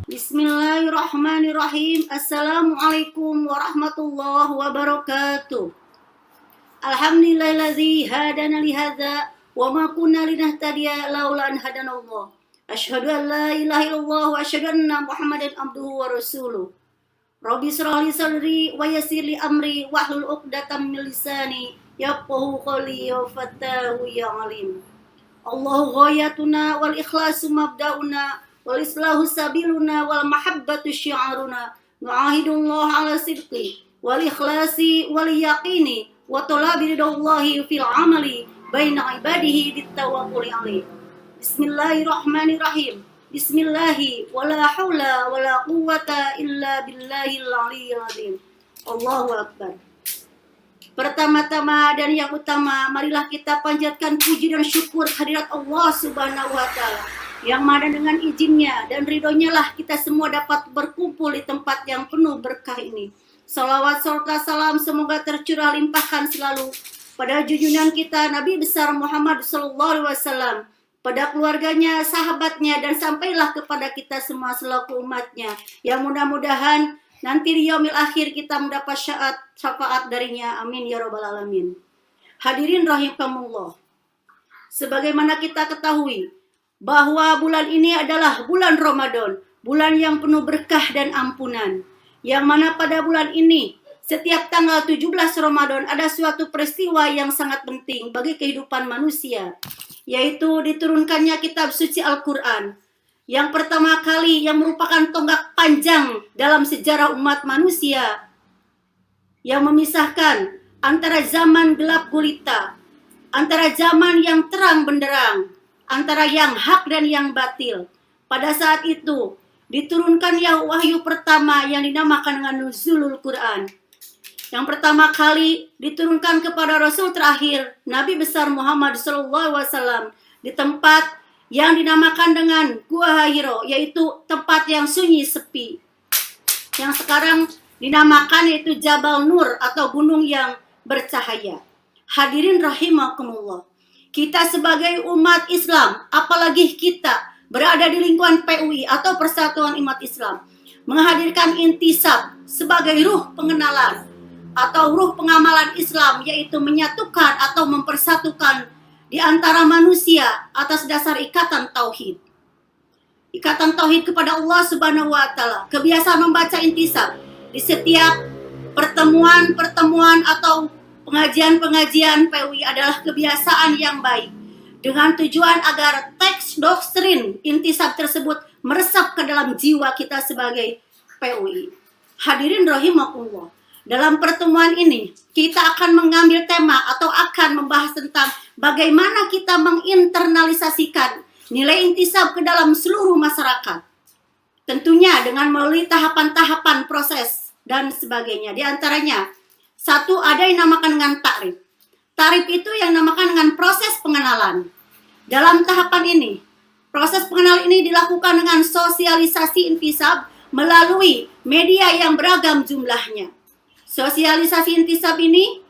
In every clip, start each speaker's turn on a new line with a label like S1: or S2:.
S1: Bismillahirrahmanirrahim. Assalamualaikum warahmatullahi wabarakatuh. Alhamdulillahilladzi hadana lihadza wa ma kunna linahtadiya laula an hadanallah. Asyhadu an la ilaha illallah wa asyhadu anna Muhammadan abduhu wa rasuluh. Rabbi shrah li sadri wa yassir li amri wahlul 'uqdatam min lisani yafqahu qawli ya fattahu ya alim. Allahu ghayatuna wal ikhlasu mabda'una wal islahu sabiluna wal mahabbatu syi'aruna nu'ahidullah ala sidqi wal ikhlasi wal yaqini wa talabi ridallahi fil amali baina ibadihi bitawakkuli alaih. Bismillahirrahmanirrahim. Bismillahi wala haula wala quwwata illa billahil aliyyil azim. Allahu akbar. Pertama-tama dan yang utama, marilah kita panjatkan puji dan syukur hadirat Allah Subhanahu wa Ta'ala, yang mana dengan izinnya dan ridhonya lah kita semua dapat berkumpul di tempat yang penuh berkah ini. Salawat serta salam semoga tercurah limpahkan selalu pada junjungan kita Nabi besar Muhammad sallallahu alaihi wasallam, pada keluarganya, sahabatnya, dan sampailah kepada kita semua selaku umatnya, yang mudah-mudahan nanti di yaumil akhir kita mendapat syafaat darinya. Amin ya rabbal alamin. Hadirin rahimakumullah. Sebagaimana kita ketahui bahwa bulan ini adalah bulan Ramadan, bulan yang penuh berkah dan ampunan. Yang mana pada bulan ini, setiap tanggal 17 Ramadan ada suatu peristiwa yang sangat penting bagi kehidupan manusia, yaitu diturunkannya kitab suci Al-Quran. Yang pertama kali yang merupakan tonggak panjang dalam sejarah umat manusia, yang memisahkan antara zaman gelap gulita, antara zaman yang terang benderang, antara yang hak dan yang batil. Pada saat itu diturunkan wahyu pertama yang dinamakan dengan Nuzulul Quran. Yang pertama kali diturunkan kepada Rasul terakhir Nabi besar Muhammad SAW di tempat yang dinamakan dengan Gua Hiro, yaitu tempat yang sunyi sepi, yang sekarang dinamakan yaitu Jabal Nur atau gunung yang bercahaya. Hadirin rahimakumullah, kita sebagai umat Islam, apalagi kita berada di lingkungan PUI atau Persatuan Umat Islam, menghadirkan intisab sebagai ruh pengenalan atau ruh pengamalan Islam, yaitu menyatukan atau mempersatukan di antara manusia atas dasar ikatan tauhid. Ikatan tauhid kepada Allah Subhanahu wa Ta'ala. Kebiasaan membaca intisab di setiap pertemuan-pertemuan atau pengajian-pengajian PUI adalah kebiasaan yang baik, dengan tujuan agar teks doktrin intisab tersebut meresap ke dalam jiwa kita sebagai PUI. Hadirin rahimakumullah. Dalam pertemuan ini, kita akan mengambil tema atau akan membahas tentang bagaimana kita menginternalisasikan nilai intisab ke dalam seluruh masyarakat. Tentunya dengan melalui tahapan-tahapan proses dan sebagainya. Di antaranya, satu, ada yang dinamakan dengan takrif. Takrif itu yang dinamakan dengan proses pengenalan. Dalam tahapan ini, proses pengenalan ini dilakukan dengan sosialisasi intisab melalui media yang beragam jumlahnya. Sosialisasi intisab ini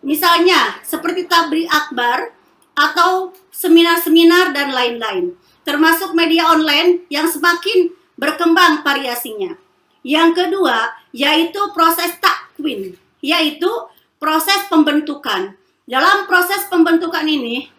S1: misalnya seperti tabligh akbar atau seminar-seminar dan lain-lain, termasuk media online yang semakin berkembang variasinya. Yang kedua, yaitu proses takwin, yaitu proses pembentukan. Dalam proses pembentukan ini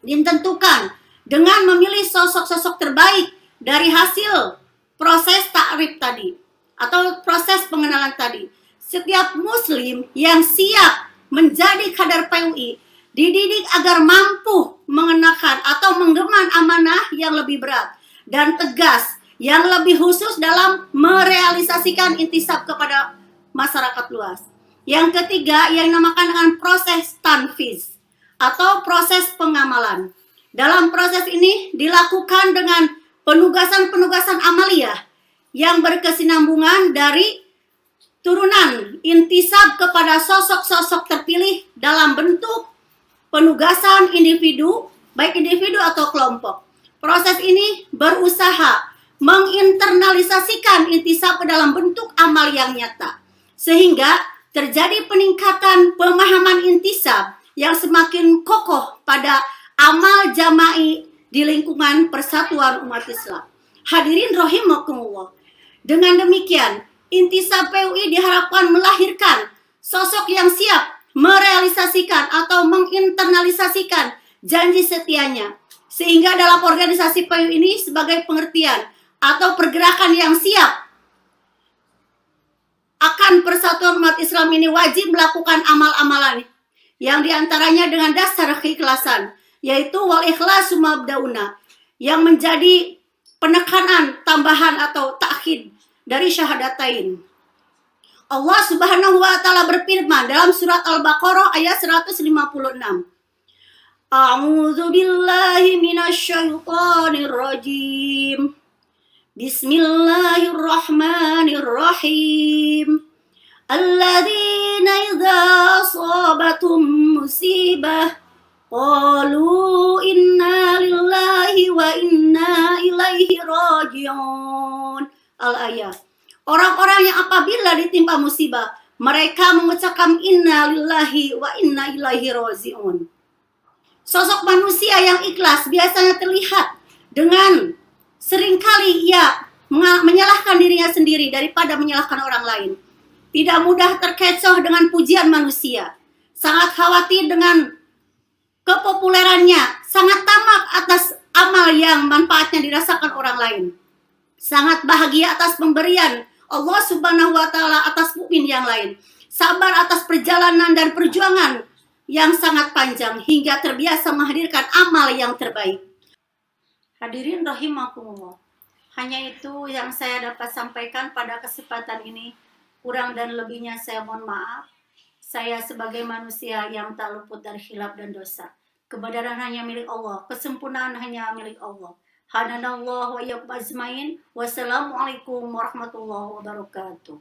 S1: ditentukan dengan memilih sosok-sosok terbaik dari hasil proses takrif tadi atau proses pengenalan tadi. Setiap muslim yang siap menjadi kader PUI dididik agar mampu mengenakan atau menggemban amanah yang lebih berat dan tegas, yang lebih khusus dalam merealisasikan intisab kepada masyarakat luas. Yang ketiga, yang dinamakan dengan proses tanfiz atau proses pengamalan. Dalam proses ini dilakukan dengan penugasan-penugasan amaliyah yang berkesinambungan dari turunan intisab kepada sosok-sosok terpilih dalam bentuk penugasan individu, baik individu atau kelompok. Proses ini berusaha menginternalisasikan intisab ke dalam bentuk amal yang nyata, sehingga terjadi peningkatan pemahaman intisab yang semakin kokoh pada amal jama'i di lingkungan persatuan umat Islam. Hadirin rahimakumullah, Dengan demikian, Intisab PUI diharapkan melahirkan sosok yang siap merealisasikan atau menginternalisasikan janji setianya. Sehingga dalam organisasi PUI ini sebagai pengertian atau pergerakan yang siap akan persatuan umat Islam ini wajib melakukan amal-amalan yang diantaranya dengan dasar keikhlasan, yaitu wal ikhlasu mabdauna, yang menjadi penekanan tambahan atau takhid dari syahadatain. Allah Subhanahu wa taala berfirman dalam surat Al-Baqarah ayat 156. A'udzu billahi minasyaitonir rajim. Bismillahirrahmanirrahim. Alladzina idza asabatum musibah qalu inna lillahi wa inna ilaihi raji'un. Al-ayat. Orang-orang yang apabila ditimpa musibah, mereka mengucapkan inna lillahi wa inna ilaihi raji'un. Sosok manusia yang ikhlas biasanya terlihat dengan seringkali ia menyalahkan dirinya sendiri daripada menyalahkan orang lain. Tidak mudah terkecoh dengan pujian manusia. Sangat khawatir dengan kepopulerannya. Sangat tamak atas amal yang manfaatnya dirasakan orang lain. Sangat bahagia atas pemberian Allah Subhanahu wa taala atas mukmin yang lain. Sabar atas perjalanan dan perjuangan yang sangat panjang hingga terbiasa menghadirkan amal yang terbaik. Hadirin rahimakumullah. Hanya itu yang saya dapat sampaikan pada kesempatan ini. Kurang dan lebihnya saya mohon maaf. Saya sebagai manusia yang tak luput dari khilaf dan dosa. Kebenaran hanya milik Allah, kesempurnaan hanya milik Allah. Hadanallahu wa iyyakum ajmain. Wassalamualaikum warahmatullahi wabarakatuh.